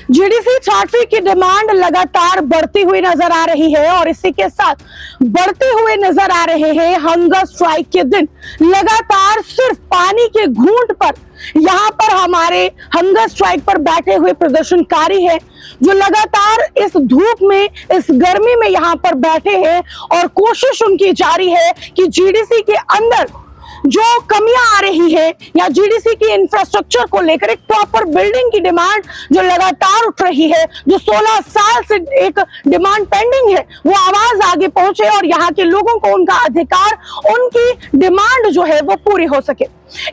GDC छात्रवी की demand लगातार बढ़ती हुई नजर आ रही है और इसी के साथ बढ़ते हुए नजर आ रहे हैं हंगर स्ट्राइक के दिन। लगातार सिर्फ पानी के घूंट पर यहाँ पर हमारे हंगर स्ट्राइक पर बैठे हुए प्रदर्शनकारी हैं, जो लगातार इस धूप में, इस गर्मी में यहाँ पर बैठे हैं और कोशिश उनकी जारी है कि जीडीसी के अंदर जो कमियां आ रही है या जीडीसी की इंफ्रास्ट्रक्चर को लेकर एक प्रॉपर बिल्डिंग की डिमांड जो लगातार उठ रही है, जो 16 साल से एक डिमांड पेंडिंग है, वो आवाज आगे पहुंचे और यहाँ के लोगों को उनका अधिकार, उनकी डिमांड जो है वो पूरी हो सके।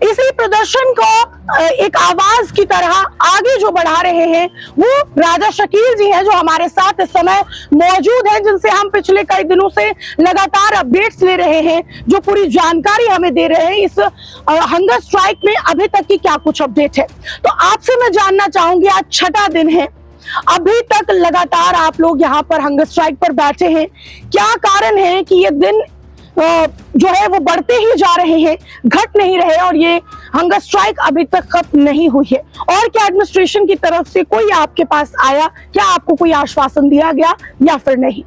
इसी प्रदर्शन को एक आवाज की तरह आगे जो बढ़ा रहे हैं वो राजा शकील जी हैं, जो हमारे साथ इस समय मौजूद हैं, जिनसे हम पिछले कई दिनों से लगातार अपडेट्स ले रहे हैं, जो पूरी जानकारी हमें दे रहे हैं इस हंगर स्ट्राइक में अभी तक की क्या कुछ अपडेट है। तो आपसे मैं जानना चाहूंगी, आज छठा दिन है, अभी तक लगातार आप लोग यहाँ पर हंगर स्ट्राइक पर बैठे हैं, क्या कारण है कि ये दिन जो है वो बढ़ते ही जा रहे हैं, घट नहीं रहे और ये हंगर स्ट्राइक अभी तक खत्म नहीं हुई है? और क्या एडमिनिस्ट्रेशन की तरफ से कोई आपके पास आया, क्या आपको कोई आश्वासन दिया गया या फिर नहीं?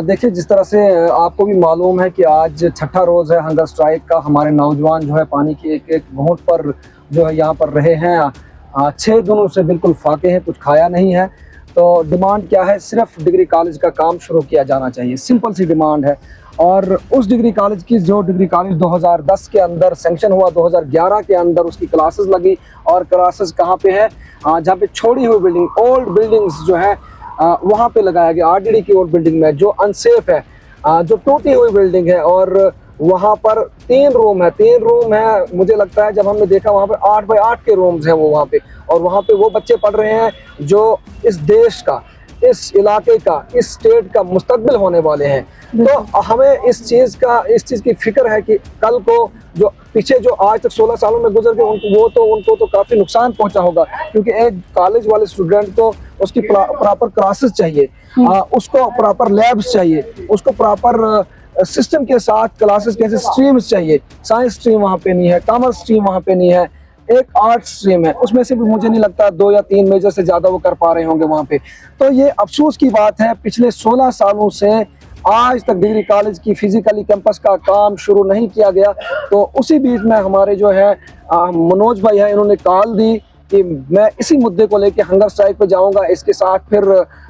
देखिए, जिस तरह से आपको भी मालूम है कि आज छठा रोज है हंगर स्ट्राइक का। हमारे नौजवान जो है पानी की एक एक घूंट पर जो है यहाँ पर रहे हैं। 6 दिनों से बिल्कुल फाके हैं, कुछ खाया नहीं है। तो डिमांड क्या है? सिर्फ डिग्री कॉलेज का काम शुरू किया जाना चाहिए, सिंपल सी डिमांड है। और उस डिग्री कॉलेज की जो डिग्री कॉलेज 2010 के अंदर सैंक्शन हुआ, 2011 के अंदर उसकी क्लासेस लगी। और क्लासेस कहाँ पे है? जहाँ पे छोड़ी हुई बिल्डिंग, ओल्ड बिल्डिंग्स जो है वहाँ पे लगाया गया, आरडीडी की ओल्ड बिल्डिंग में, जो अनसेफ है, जो टूटी हुई बिल्डिंग है। और वहाँ पर 3 रूम है। मुझे लगता है जब हमने देखा वहाँ पे 8 बाय 8 के रूम्स हैं वो वहाँ पे। और वहाँ पे वो बच्चे पढ़ रहे हैं जो इस देश का, इस इलाके का, इस स्टेट का मुस्तकबिल होने वाले हैं। तो हमें इस चीज़ की फिक्र है कि कल को जो पीछे जो आज तक 16 सालों में गुजर गए उनको तो काफ़ी नुकसान पहुंचा होगा। क्योंकि एक कॉलेज वाले स्टूडेंट को उसकी प्रॉपर क्लासेस चाहिए, उसको प्रॉपर लैब्स चाहिए, उसको प्रॉपर सिस्टम के साथ क्लासेस कैसे स्ट्रीम्स चाहिए। साइंस स्ट्रीम वहाँ पे नहीं है, कॉमर्स स्ट्रीम वहाँ पे नहीं है, एक आर्ट स्ट्रीम है। उसमें से भी मुझे नहीं लगता 2 या 3 मेजर से ज़्यादा वो कर पा रहे होंगे वहाँ पे। तो ये अफसोस की बात है, पिछले 16 सालों से आज तक डिग्री कॉलेज की फिजिकली कैंपस का काम शुरू नहीं किया गया। तो उसी बीच में हमारे जो है मनोज भाई हैं, इन्होंने कॉल दी कि मैं इसी मुद्दे को लेके हंगर स्ट्राइक पे जाऊंगा। इसके साथ फिर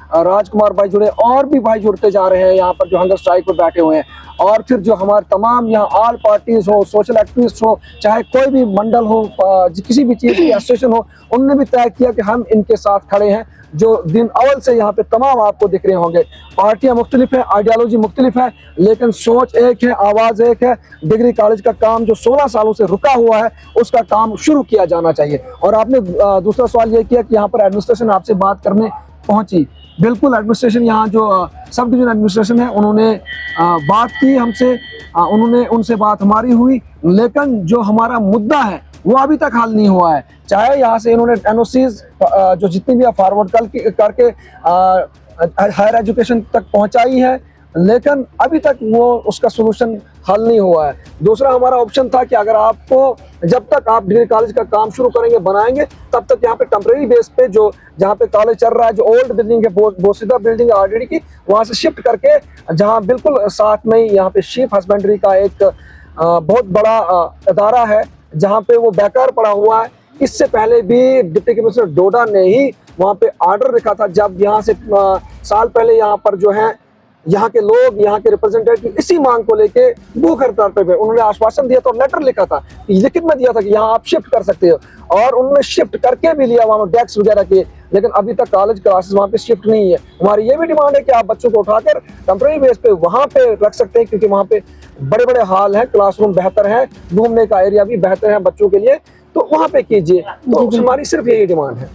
राजकुमार भाई जुड़े, और भी भाई जुड़ते जा रहे हैं यहाँ पर जो हंगर स्ट्राइक पे बैठे हुए हैं। और फिर जो हमारे तमाम यहाँ ऑल पार्टीज हो, सोशल एक्टिविस्ट हो, चाहे कोई भी मंडल हो, किसी भी चीज़ की एसोसिएशन हो, उनने भी तय किया कि हम इनके साथ खड़े हैं। जो दिन अव्वल से यहाँ पे तमाम आपको दिख रहे होंगे, पार्टियां मुख्तलिफ है, आइडियालॉजी मुख्तलिफ है, लेकिन सोच एक है, आवाज़ एक है। डिग्री कॉलेज का काम जो 16 सालों से रुका हुआ है, उसका काम शुरू किया जाना चाहिए। और आपने दूसरा सवाल ये किया कि यहाँ पर एडमिनिस्ट्रेशन आपसे बात करने पहुंची। बिल्कुल, एडमिनिस्ट्रेशन यहाँ जो सब डिवीजन एडमिनिस्ट्रेशन है, उन्होंने बात की हमसे, उनसे बात हमारी हुई, लेकिन जो हमारा मुद्दा है वो अभी तक हल नहीं हुआ है। चाहे यहाँ से इन्होंने एनओसीज जो जितनी भी फॉरवर्ड करके हायर एजुकेशन तक पहुँचाई है, लेकिन अभी तक वो उसका सोल्यूशन हल नहीं हुआ है। दूसरा हमारा ऑप्शन था कि अगर आपको, जब तक आप डिग्री कॉलेज का काम शुरू करेंगे, बनाएंगे, तब तक यहाँ पे टेम्परेरी बेस पे जो जहाँ पे कॉलेज चल रहा है, जो ओल्ड बिल्डिंग है, बोसीदा बिल्डिंग है आरडीडी की, वहाँ से शिफ्ट करके जहाँ बिल्कुल साथ में ही यहाँ पे शीप हस्बेंड्री का एक बहुत बड़ा अदारा है, जहाँ पे वो बेकार पड़ा हुआ है। इससे पहले भी डिप्टी कमिश्नर डोडा ने ही वहाँ पे ऑर्डर रखा था, जब यहाँ से साल पहले यहाँ पर जो है यहाँ के लोग, यहाँ के रिप्रेजेंटेटिव इसी मांग को लेके भूख हड़ताल पे, उन्होंने आश्वासन दिया था और लेटर लिखा था, लिखित में दिया था कि यहाँ आप शिफ्ट कर सकते हो। और उन्होंने शिफ्ट करके भी लिया वहाँ डेस्क वगैरह के, लेकिन अभी तक कॉलेज क्लासेस वहाँ पे शिफ्ट नहीं है। हमारी ये भी डिमांड है कि आप बच्चों को उठाकर टेम्परेरी बेस पे वहाँ पे रख सकते हैं, क्योंकि वहाँ पे बड़े बड़े हॉल हैं, क्लासरूम बेहतर है, घूमने का एरिया भी बेहतर है बच्चों के लिए, तो वहाँ पे कीजिए। तो हमारी सिर्फ यही डिमांड है।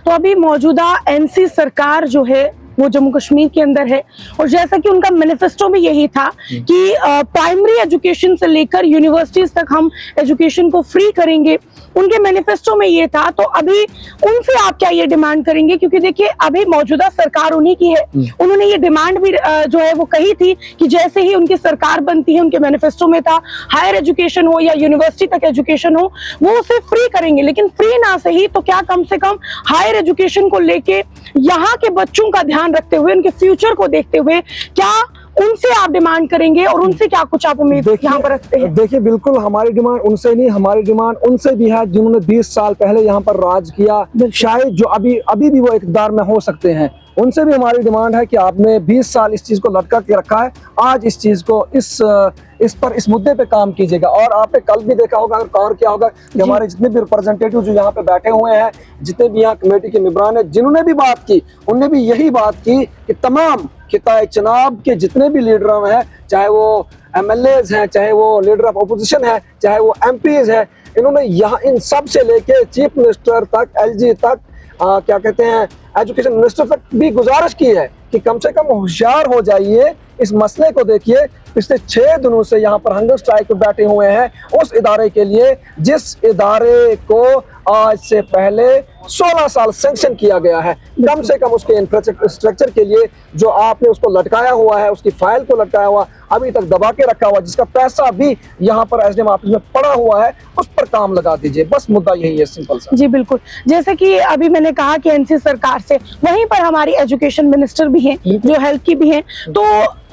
तो अभी मौजूदा एनसी सरकार जो है वो जम्मू कश्मीर के अंदर है, और जैसा कि उनका मैनिफेस्टो में यही था कि प्राइमरी एजुकेशन से लेकर यूनिवर्सिटीज तक हम एजुकेशन को फ्री करेंगे, उनके मैनिफेस्टो में ये था। तो अभी उनसे आप क्या ये डिमांड करेंगे? क्योंकि देखिए अभी मौजूदा सरकार उन्हीं की है, उन्होंने ये डिमांड भी जो है वो कही थी कि जैसे ही उनकी सरकार बनती है, उनके मैनिफेस्टो में था हायर एजुकेशन हो या यूनिवर्सिटी तक एजुकेशन हो, वो उसे फ्री करेंगे। लेकिन फ्री ना सही तो क्या कम से कम हायर एजुकेशन को लेके यहाँ के बच्चों का ध्यान रखते हुए, उनके फ्यूचर को देखते हुए, क्या उनसे आप डिमांड करेंगे और उनसे क्या कुछ आप उम्मीद यहाँ पर रखते हैं? देखिए, बिल्कुल हमारी डिमांड उनसे नहीं, हमारी डिमांड उनसे भी है जिन्होंने 20 साल पहले यहाँ पर राज किया, शायद जो अभी भी वो इक़्तिदार में हो सकते हैं। उनसे भी हमारी डिमांड है कि आपने 20 साल इस चीज को लटका के रखा है, आज इस चीज को इस मुद्दे पे काम कीजिएगा। और आपने कल भी देखा होगा और क्या होगा कि हमारे जितने भी रिप्रेजेंटेटिव जो यहाँ पे बैठे हुए हैं, जितने भी यहाँ कमेटी के मेंबरान हैं, जिन्होंने भी बात की, उनने भी यही बात की कि तमाम खिताए चनाब के जितने भी लीडर हैं, चाहे वो MLAs हैं, चाहे वो लीडर ऑफ अपोजिशन है, चाहे वो MPs हैं, इन्होंने यहाँ इन सब से लेके चीफ मिनिस्टर तक, LG तक, क्या कहते हैं, एजुकेशन मिनिस्टर तक भी गुजारिश की है कि कम से कम होशियार हो जाइए, इस मसले को देखिए। पिछले 6 दिनों से यहाँ पर हंगर स्ट्राइक पे बैठे हुए हैं उस इदारे के लिए जिस इदारे को आज से पहले 16 साल सैंक्शन किया गया है। कम से कम उसके इंफ्रास्ट्रक्चर के लिए जो आपने उसको लटकाया हुआ है, उसकी फाइल को लटकाया हुआ, अभी तक दबा के रखा हुआ, जिसका पैसा भी यहाँ पर SDM ऑफिस में पड़ा हुआ है, उस पर काम लगा दीजिए। बस मुद्दा यही है, सिंपल सा। जी बिल्कुल, जैसे कि अभी मैंने कहा कि NC सरकार से, वहीं पर हमारी एजुकेशन मिनिस्टर भी हैं जो हेल्थ की भी हैं, तो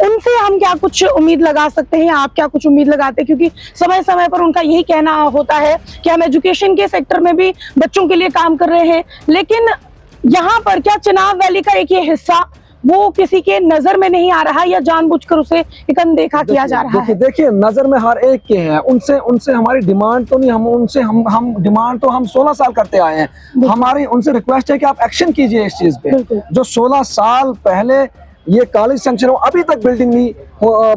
उनसे हम क्या कुछ उम्मीद लगा सकते हैं? आप क्या कुछ उम्मीद लगाते हैं? क्योंकि समय समय पर उनका यही कहना होता है कि हम एजुकेशन के सेक्टर में भी बच्चों के लिए काम कर रहे हैं, लेकिन यहाँ पर क्या चिनाब वैली का एक ये हिस्सा वो किसी के नजर में नहीं आ रहा या जानबूझकर उसे एक अनदेखा किया जा रहा है? देखिए, नजर में हर एक के हैं, उनसे हमारी डिमांड तो नहीं, हम डिमांड तो हम 16 साल करते आए हैं। हमारी उनसे रिक्वेस्ट है कि आप एक्शन कीजिए इस चीज पे। जो 16 साल पहले ये कॉलेज सैंक्शन हो, अभी तक बिल्डिंग नहीं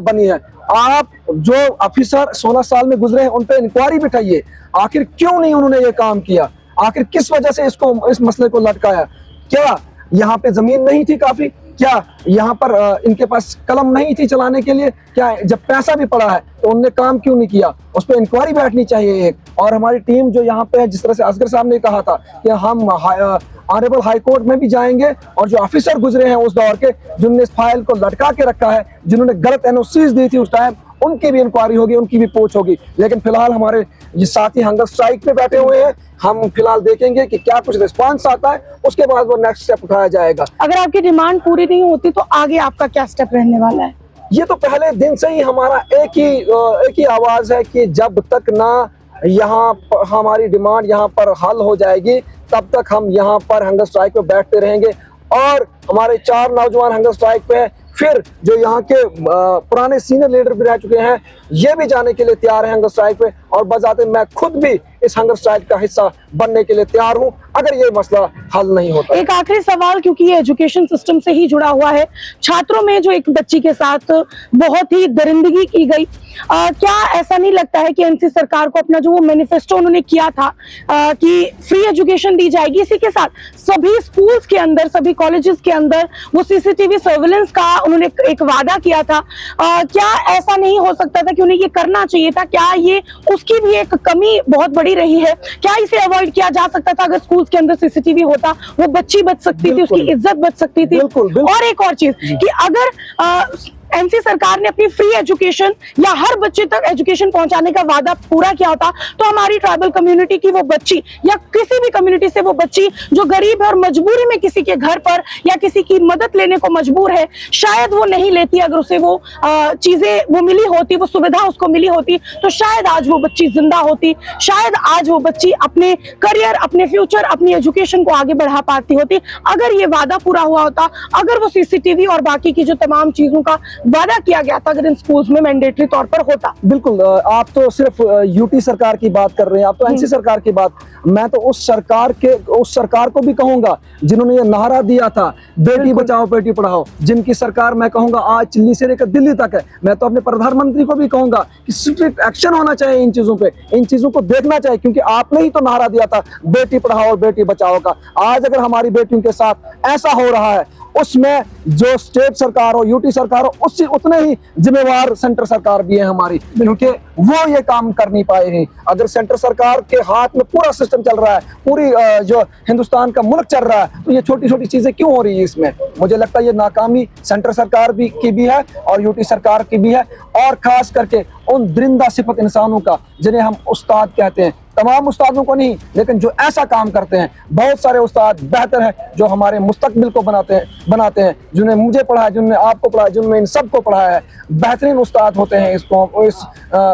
बनी है। आप जो ऑफिसर 16 साल में गुजरे हैं उन पे इंक्वायरी बिठाइए, आखिर क्यों नहीं उन्होंने ये काम किया, आखिर किस वजह से इस मसले को लटकाया। क्या यहाँ पे जमीन नहीं थी काफी? क्या यहाँ पर इनके पास कलम नहीं थी चलाने के लिए? क्या जब पैसा भी पड़ा है तो उनने काम क्यों नहीं किया? उस पर इंक्वायरी बैठनी चाहिए एक। और हमारी टीम जो यहाँ पे है, जिस तरह से असगर साहब ने कहा था कि हम ऑनरेबल हाई कोर्ट में भी जाएंगे और जो ऑफिसर गुजरे हैं उस दौर के, जिन्होंने इस फाइल को लटका के रखा है, जिन्होंने गलत NOCs दी थी उस टाइम, उनकी भी इंक्वायरी होगी, उनकी भी पूछ होगी। लेकिन फिलहाल हमारे ये साथी हंगर स्ट्राइक पे बैठे हुए हैं, हम फिलहाल देखेंगे कि क्या कुछ रिस्पांस आता है, उसके बाद वो नेक्स्ट स्टेप उठाया जाएगा। अगर आपकी डिमांड पूरी नहीं होती तो आगे आपका क्या स्टेप रहने वाला है? ये तो पहले दिन से ही हमारा एक ही आवाज है कि जब तक ना यहाँ हमारी डिमांड यहाँ पर हल हो जाएगी, तब तक हम यहाँ पर हंगर स्ट्राइक पे बैठते रहेंगे। और हमारे 4 नौजवान हंगर स्ट्राइक पे, फिर जो यहाँ के पुराने सीनियर लीडर भी रह चुके हैं, ये भी जाने के लिए तैयार हैं हंगर स्ट्राइक पे। और बजाते मैं खुद भी इस हंगर स्ट्राइक का हिस्सा बनने के लिए तैयार हूं अगर ये मसला हल नहीं होता। एक आखिरी सवाल, क्योंकि ये एजुकेशन सिस्टम से ही जुड़ा हुआ है, छात्रों में जो एक बच्ची के साथ बहुत ही दरिंदगी की गई, क्या ऐसा नहीं लगता है कि NC सरकार को अपना जो वो मैनिफेस्टो उन्होंने किया था कि फ्री एजुकेशन दी जाएगी, इसी के साथ सभी स्कूल्स के अंदर, सभी कॉलेजेस के अंदर वो CCTV सर्विलेंस का उन्होंने एक वादा किया था, क्या ऐसा नहीं हो सकता था कि उन्हें ये करना चाहिए था? क्या ये उसकी भी एक कमी बहुत बड़ी रही है? क्या इसे अवॉइड किया जा सकता था? अगर स्कूल्स के अंदर CCTV होता, वो बच्ची बच सकती थी, उसकी इज्जत बच सकती थी। और एक और चीज कि अगर NC सरकार ने अपनी फ्री एजुकेशन या हर बच्चे तक एजुकेशन पहुंचाने का वादा पूरा किया होता, तो हमारी ट्राइबल कम्युनिटी की वो बच्ची या किसी भी कम्युनिटी से वो बच्ची जो गरीब है और मजबूरी में किसी के घर पर या किसी की मदद लेने को मजबूर है, शायद वो नहीं लेती। अगर उसे वो चीजें वो मिली होती, वो सुविधा उसको मिली होती, तो शायद आज वो बच्ची जिंदा होती, शायद आज वो बच्ची अपने करियर, अपने फ्यूचर, अपनी एजुकेशन को आगे बढ़ा पाती होती। अगर ये वादा पूरा हुआ होता, अगर वो CCTV और बाकी की जो तमाम चीजों का वादा किया गया था, अगर इन स्कूल्स में मैंडेटरी तौर पर होता। बिल्कुल, आप तो सिर्फ UT सरकार की बात कर रहे हैं, आप तो NC सरकार की बात। मैं तो उस सरकार को भी कहूंगा जिन्होंने ये नारा दिया था, बेटी बचाओ बेटी पढ़ाओ, जिनकी सरकार मैं कहूंगा आज दिल्ली से लेकर दिल्ली तक है। मैं तो अपने प्रधानमंत्री को भी कहूंगा कि स्ट्रिक्ट एक्शन होना चाहिए इन चीजों पे, इन चीजों को देखना चाहिए, क्योंकि आपने ही तो नारा दिया था बेटी पढ़ाओ और बेटी बचाओ का। आज अगर हमारी बेटियों के साथ ऐसा हो रहा है, उसमें जो स्टेट सरकार हो, UT सरकार हो, उससे उतने ही जिम्मेवार सेंटर सरकार भी है हमारी, क्योंकि वो ये काम कर नहीं पाए हैं। अगर सेंटर सरकार के हाथ में पूरा सिस्टम चल रहा है, पूरी जो हिंदुस्तान का मुल्क चल रहा है, तो ये छोटी छोटी चीजें क्यों हो रही है इसमें? मुझे लगता है ये नाकामी सेंटर सरकार की भी है और UT सरकार की भी है, और खास करके उन दरिंदा सिफत इंसानों का जिन्हें हम उस्ताद कहते हैं, तमाम उस्तादों को नहीं, लेकिन जो ऐसा काम करते हैं, बहुत सारे उस्ताद बेहतर हैं जो हमारे मुस्तकबिल को बनाते हैं, जिन्हें मुझे पढ़ाया, जिन्होंने आपको पढ़ाया, जिन्होंने इन सबको पढ़ाया है, बेहतरीन उस्ताद होते हैं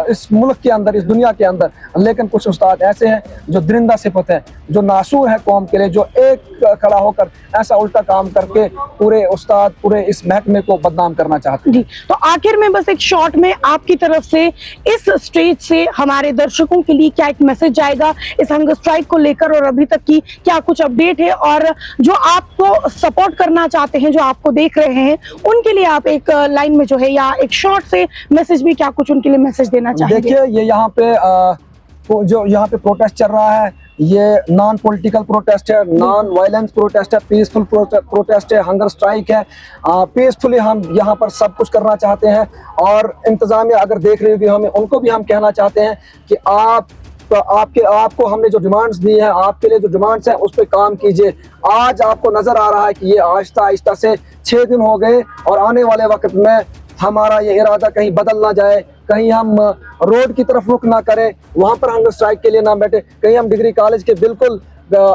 इस मुल्क के अंदर, इस दुनिया के अंदर। लेकिन कुछ उस्ताद ऐसे हैं जो दरिंदा सिफत हैं, जो नासूर है कौम के लिए, जो एक खड़ा होकर ऐसा उल्टा काम करके पूरे उस्ताद, पूरे इस महकमे को बदनाम करना चाहते हैं। जी, तो आखिर में बस एक शॉर्ट में आपकी तरफ से इस स्टेज से हमारे दर्शकों के लिए क्या एक मैसेज जाएगा इस हंगर स्ट्राइक को लेकर, और अभी तक की क्या कुछ अपडेट है, और जो आपको सपोर्ट करना चाहते हैं, जो आपको देख रहे हैं, उनके लिए आप एक लाइन में जो है या एक शॉर्ट से मैसेज भी क्या कुछ उनके लिए मैसेज देना चाहेंगे? देखिए, ये यहाँ पे जो यहाँ पे प्रोटेस्ट चल रहा है, ये नॉन पॉलिटिकल प्रोटेस्ट है, नॉन वायलेंस प्रोटेस्ट है, पीसफुल प्रोटेस्ट है, हंगर स्ट्राइक है। पीसफुली हम यहाँ पर सब कुछ करना चाहते हैं, और इंतजामिया अगर देख रही होगी हमें, उनको भी हम कहना चाहते हैं कि आपको हमने जो डिमांड्स दी हैं, आपके लिए जो डिमांड्स हैं उस पर काम कीजिए। आज आपको नजर आ रहा है कि ये आहिस्ता आहिस्ता से 6 दिन हो गए, और आने वाले वक्त में हमारा ये इरादा कहीं बदल ना जाए, कहीं हम रोड की तरफ रुख ना करें, वहां पर हंगर स्ट्राइक के लिए ना बैठे, कहीं हम डिग्री कॉलेज के बिल्कुल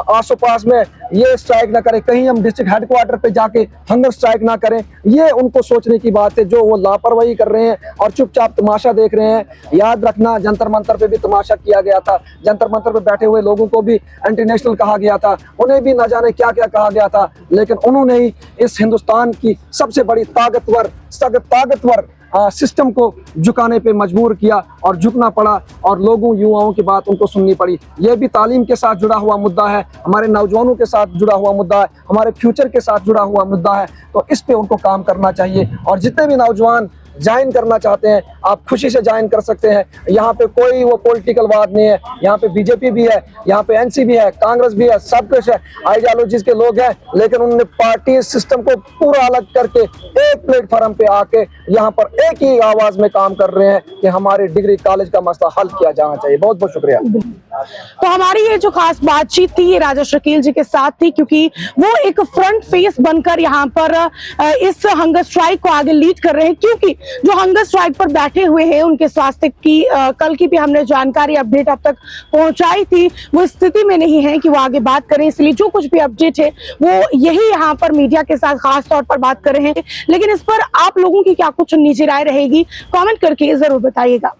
आसो पास में ये स्ट्राइक ना करें, कहीं हम डिस्ट्रिक्ट हेडक्वार्टर पे जाके हंगर स्ट्राइक ना करें। ये उनको सोचने की बात है, जो वो लापरवाही कर रहे हैं और चुपचाप तमाशा देख रहे हैं। याद रखना, जंतर मंतर पे भी तमाशा किया गया था, जंतर मंतर पे बैठे हुए लोगों को भी इंटरनेशनल कहा गया था, उन्हें भी ना जाने क्या क्या कहा गया था, लेकिन उन्होंने ही इस हिंदुस्तान की सबसे बड़ी ताकतवर सिस्टम को झुकाने पे मजबूर किया, और झुकना पड़ा, और लोगों, युवाओं की बात उनको सुननी पड़ी। यह भी तालीम के साथ जुड़ा हुआ मुद्दा है, हमारे नौजवानों के साथ जुड़ा हुआ मुद्दा है, हमारे फ्यूचर के साथ जुड़ा हुआ मुद्दा है। तो इस पे उनको काम करना चाहिए, और जितने भी नौजवान ज्वाइन करना चाहते हैं, आप खुशी से ज्वाइन कर सकते हैं। यहाँ पे कोई वो पॉलिटिकल वाद नहीं है, यहाँ पे बीजेपी भी है, यहाँ पे एनसी भी है, कांग्रेस भी है, सब कुछ है, आइडियोलॉजीज के लोग हैं, लेकिन उन्होंने पार्टी सिस्टम को पूरा अलग करके एक प्लेटफॉर्म पे आके यहाँ पर एक ही आवाज में काम कर रहे हैं कि हमारे डिग्री कॉलेज का मसला हल किया जाना चाहिए। बहुत बहुत शुक्रिया। तो हमारी ये जो खास बातचीत थी, ये राजा शकील जी के साथ थी, क्योंकि वो एक फ्रंट फेस बनकर यहाँ पर इस हंगर स्ट्राइक को आगे लीड कर रहे हैं, क्योंकि जो हंगर स्ट्राइक पर बैठे हुए हैं उनके स्वास्थ्य की कल की भी हमने जानकारी अपडेट अब तक पहुंचाई थी, वो स्थिति में नहीं है कि वो आगे बात करें, इसलिए जो कुछ भी अपडेट है वो यही यहाँ पर मीडिया के साथ खास तौर पर बात कर रहे हैं। लेकिन इस पर आप लोगों की क्या कुछ निजी राय रहेगी, कमेंट करके जरूर बताइएगा।